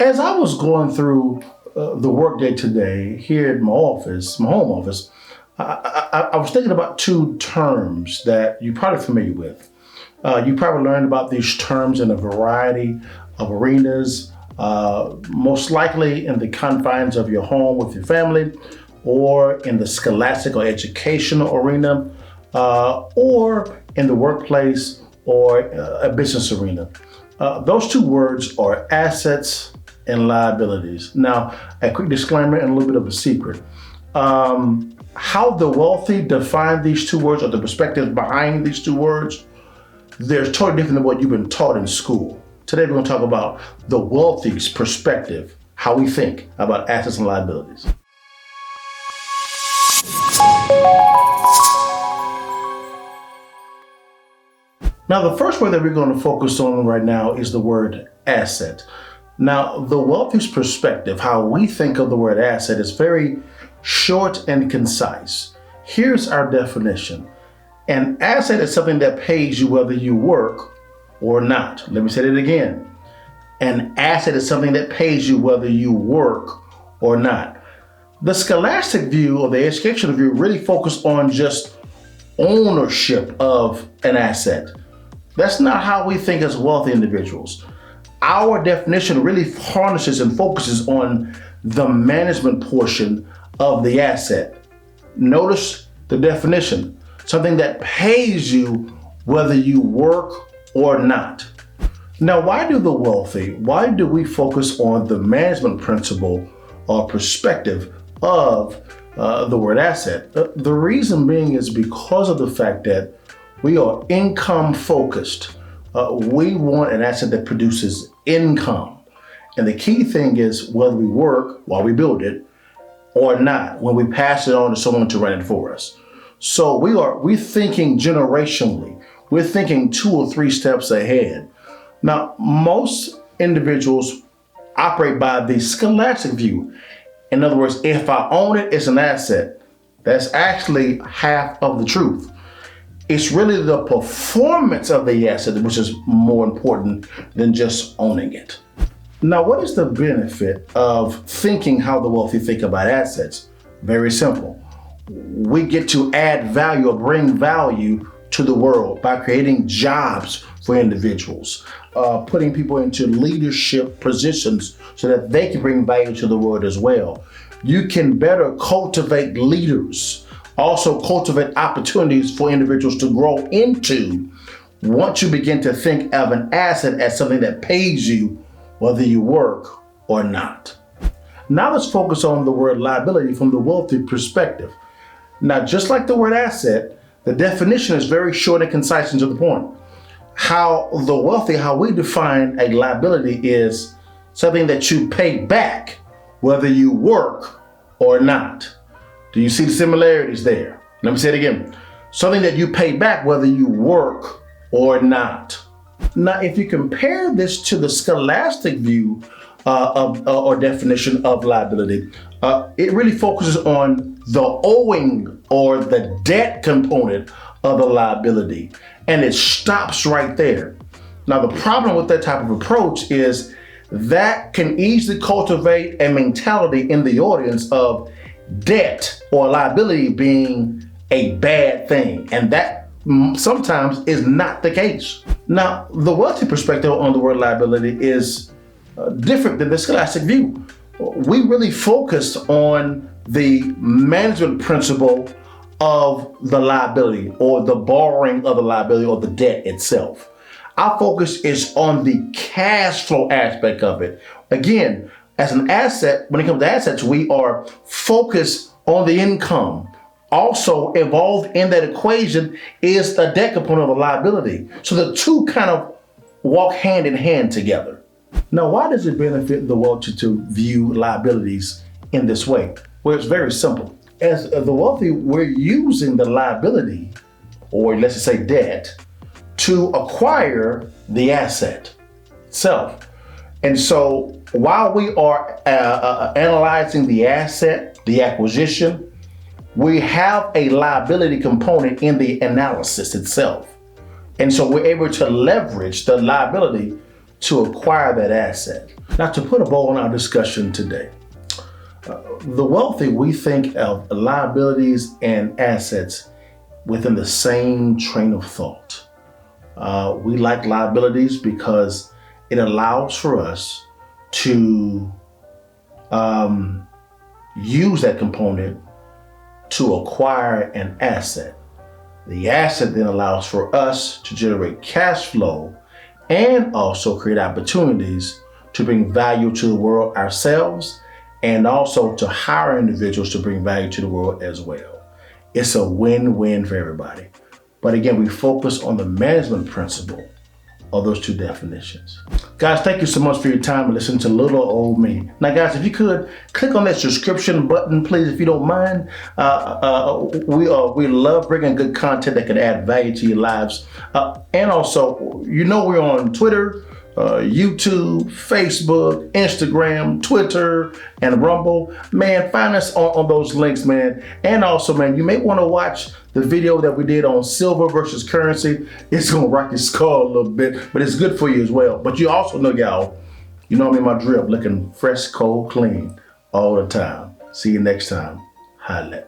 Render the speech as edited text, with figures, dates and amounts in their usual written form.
As I was going through the workday today here at my office, my home office, I was thinking about two terms that you're probably familiar with. You probably learned about these terms in a variety of arenas, most likely in the confines of your home with your family, or in the scholastic or educational arena, or in the workplace or a business arena. Those two words are assets and liabilities. Now, a quick disclaimer and a little bit of a secret. How the wealthy define these two words, or the perspectives behind these two words, they're totally different than what you've been taught in school. Today, we're going to talk about the wealthy's perspective, how we think about assets and liabilities. Now, the first word that we're going to focus on right now is the word asset. Now, the wealthy's perspective, how we think of the word asset, is very short and concise. Here's our definition. An asset is something that pays you whether you work or not. Let me say it again. An asset is something that pays you whether you work or not. The scholastic view or the educational view really focus on just ownership of an asset. That's not how we think as wealthy individuals. Our definition really harnesses and focuses on the management portion of the asset. Notice the definition, something that pays you whether you work or not. Now, why do we focus on the management principle or perspective of the word asset? The reason being is because of the fact that we are income focused. We want an asset that produces income. And the key thing is whether we work while we build it or not, when we pass it on to someone to run it for us. So we're thinking generationally. We're thinking 2 or 3 steps ahead. Now, most individuals operate by the scholastic view. In other words, if I own it, it's an asset. That's actually half of the truth. It's really the performance of the asset which is more important than just owning it. Now, what is the benefit of thinking how the wealthy think about assets? Very simple. We get to add value or bring value to the world by creating jobs for individuals, putting people into leadership positions so that they can bring value to the world as well. You can better cultivate leaders. Also cultivate opportunities for individuals to grow into once you begin to think of an asset as something that pays you whether you work or not. Now let's focus on the word liability from the wealthy perspective. Now, just like the word asset, the definition is very short and concise and to the point. How we define a liability is something that you pay back whether you work or not. Do you see the similarities there? Let me say it again. Something that you pay back whether you work or not. Now, if you compare this to the scholastic view or definition of liability, it really focuses on the owing or the debt component of the liability, and it stops right there. Now, the problem with that type of approach is that can easily cultivate a mentality in the audience of debt or liability being a bad thing, and that sometimes is not the case. Now, the wealthy perspective on the word liability is different than the scholastic view. We really focus on the management principle of the liability or the borrowing of the liability or the debt itself. Our focus is on the cash flow aspect of it. Again, as an asset, when it comes to assets, we are focused on the income. Also involved in that equation is the debt component of a liability. So the two kind of walk hand in hand together. Now, why does it benefit the wealthy to view liabilities in this way? Well, it's very simple. As the wealthy, we're using the liability, or let's just say debt, to acquire the asset itself. And so while we are analyzing the asset, the acquisition, we have a liability component in the analysis itself. And so we're able to leverage the liability to acquire that asset. Now, to put a bow on our discussion today, the wealthy, we think of liabilities and assets within the same train of thought. We like liabilities because it allows for us to use that component to acquire an asset. The asset then allows for us to generate cash flow and also create opportunities to bring value to the world ourselves, and also to hire individuals to bring value to the world as well. It's a win-win for everybody. But again, we focus on the management principle of those two definitions. Guys, thank you so much for your time and listening to Little Old Me. Now, guys, if you could click on that subscription button, please, if you don't mind. We love bringing good content that can add value to your lives. And also, we're on Twitter, YouTube, Facebook, Instagram, Twitter, and Rumble. Man, find us on those links, man. And also, man, you may want to watch the video that we did on silver versus currency. It's gonna rock your skull a little bit, but it's good for you as well. But you also know, y'all, I'm in my drip looking fresh, cold, clean all the time. See you next time. Holla.